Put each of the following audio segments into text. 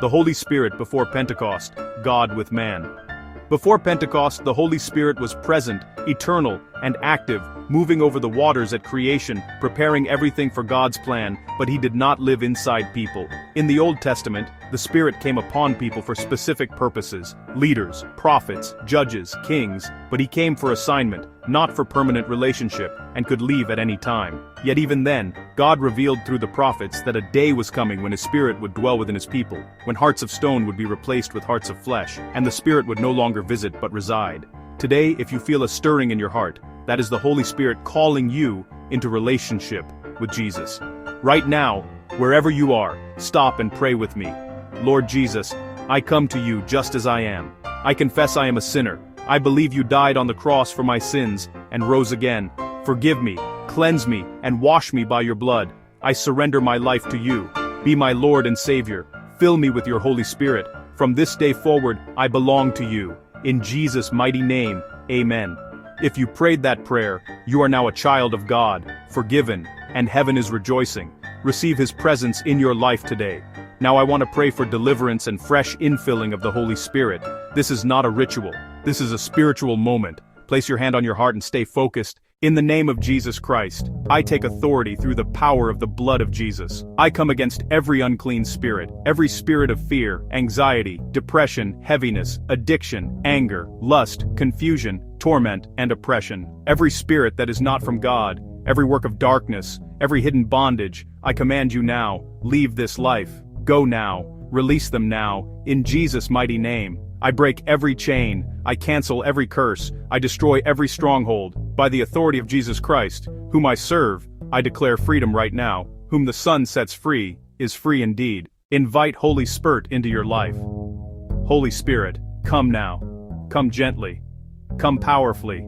The Holy Spirit before Pentecost, God with man. Before Pentecost, the Holy Spirit was present, eternal, and active, moving over the waters at creation, preparing everything for God's plan, but he did not live inside people. In the Old Testament, the Spirit came upon people for specific purposes: leaders, prophets, judges, kings, but he came for assignment, not for permanent relationship, and could leave at any time. Yet even then, God revealed through the prophets that a day was coming when his Spirit would dwell within his people, when hearts of stone would be replaced with hearts of flesh, and the Spirit would no longer visit but reside. Today, if you feel a stirring in your heart, that is the Holy Spirit calling you into relationship with Jesus. Right now, wherever you are, stop and pray with me. Lord Jesus, I come to you just as I am. I confess I am a sinner. I believe you died on the cross for my sins and rose again. Forgive me, cleanse me, and wash me by your blood. I surrender my life to you. Be my Lord and Savior. Fill me with your Holy Spirit. From this day forward, I belong to you. In Jesus' mighty name, amen. If you prayed that prayer, you are now a child of God, forgiven, and heaven is rejoicing. Receive his presence in your life today. Now I want to pray for deliverance and fresh infilling of the Holy Spirit. This is not a ritual. This is a spiritual moment. Place your hand on your heart and stay focused. In the name of Jesus Christ, I take authority through the power of the blood of Jesus. I come against every unclean spirit, every spirit of fear, anxiety, depression, heaviness, addiction, anger, lust, confusion, torment, and oppression. Every spirit that is not from God, every work of darkness, every hidden bondage, I command you now, leave this life. Go now, release them now, in Jesus' mighty name. I break every chain, I cancel every curse, I destroy every stronghold. By the authority of Jesus Christ, whom I serve, I declare freedom right now. Whom the Son sets free, is free indeed. Invite Holy Spirit into your life. Holy Spirit, come now. Come gently. Come powerfully.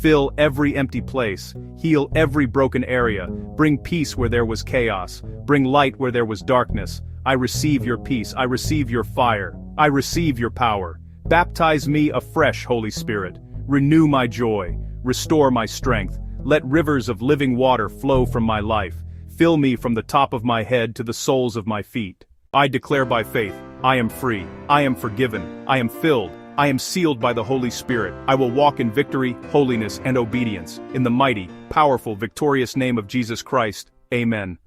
Fill every empty place, heal every broken area, bring peace where there was chaos, bring light where there was darkness. I receive your peace, I receive your fire, I receive your power. Baptize me afresh, Holy Spirit. Renew my joy, restore my strength. Let rivers of living water flow from my life. Fill me from the top of my head to the soles of my feet. I declare by faith, I am free, I am forgiven, I am filled, I am sealed by the Holy Spirit. I will walk in victory, holiness, and obedience. In the mighty, powerful, victorious name of Jesus Christ, amen.